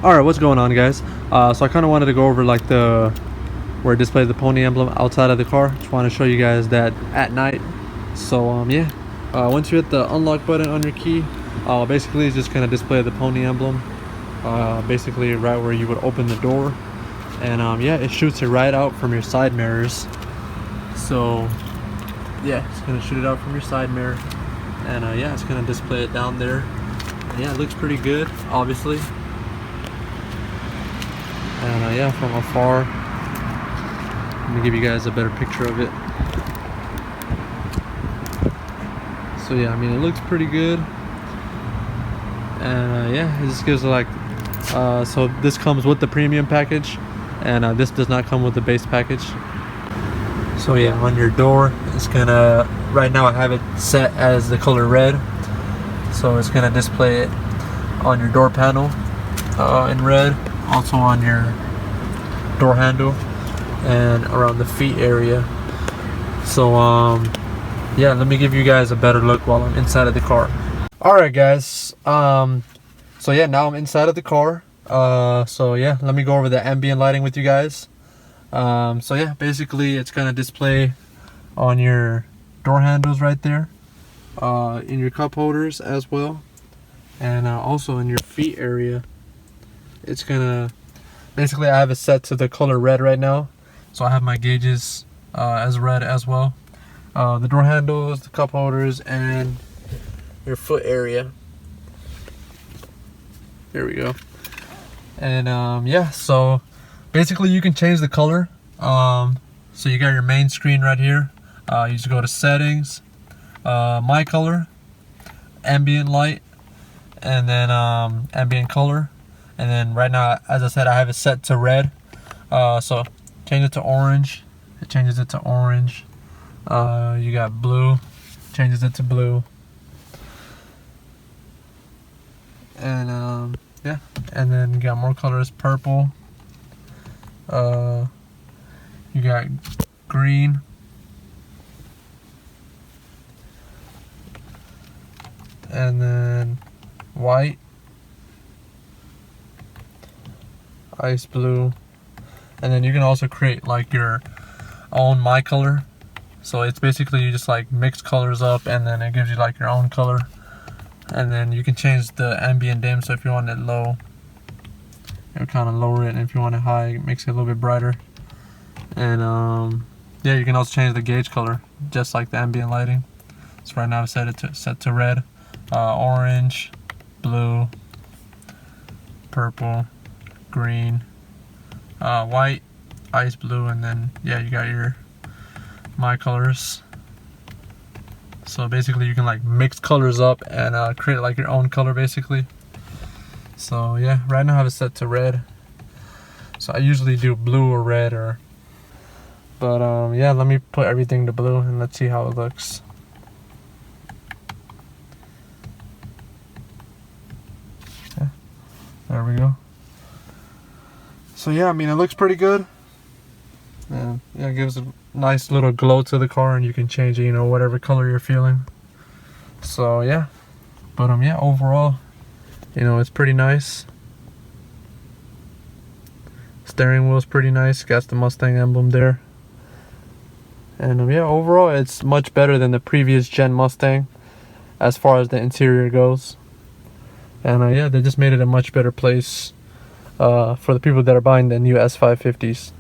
Alright, what's going on, guys? So I kind of wanted to go over like where it displays the pony emblem outside of the car. Just want to show you guys that at night. So yeah, once you hit the unlock button on your key, basically it's just gonna display the pony emblem, basically right where you would open the door. And yeah, it shoots it right out from your side mirrors. So yeah, it's gonna shoot it out from your side mirror, and yeah, it's gonna display it down there. And yeah, it looks pretty good, obviously. And yeah, from afar, let me give you guys a better picture of it. So yeah, I mean, it looks pretty good. And yeah, it just gives like so this comes with the premium package, and this does not come with the base package. So yeah, on your door, it's gonna, right now I have it set as the color red, so it's gonna display it on your door panel in red, also on your door handle and around the feet area. So yeah, let me give you guys a better look while I'm inside of the car. Alright guys, so yeah, now I'm inside of the car. So yeah, let me go over the ambient lighting with you guys. So yeah, basically it's gonna display on your door handles right there, in your cup holders as well, and also in your feet area. It's gonna, basically I have it set to the color red right now, so I have my gauges as red as well. The door handles, the cup holders, and your foot area. There we go. And yeah, so basically you can change the color. So you got your main screen right here. You just go to settings, my color, ambient light, and then ambient color. And then right now, as I said, I have it set to red. So change it to orange. It changes it to orange. You got blue, changes it to blue. And yeah, and then you got more colors, purple. You got green. And then white. Ice blue. And then you can also create like your own my color. So it's basically you just like mix colors up, and then it gives you like your own color. And then you can change the ambient dim, so if you want it low, it'll kind of lower it, and if you want it high, it makes it a little bit brighter. And yeah, you can also change the gauge color just like the ambient lighting. So right now I set it to red, orange, blue, purple, green, white, ice blue, and then yeah, you got your my colors. So basically you can like mix colors up and create like your own color basically. So yeah, right now I have it set to red. So I usually do blue or red, but yeah, let me put everything to blue and let's see how it looks. Yeah, there we go. So yeah, I mean, it looks pretty good. And yeah, it gives a nice little glow to the car, and you can change it, you know, whatever color you're feeling. So yeah, but yeah, overall, you know, it's pretty nice. Steering wheel's pretty nice, got the Mustang emblem there. And yeah, overall it's much better than the previous gen Mustang as far as the interior goes. And yeah, they just made it a much better place for the people that are buying the new S550s.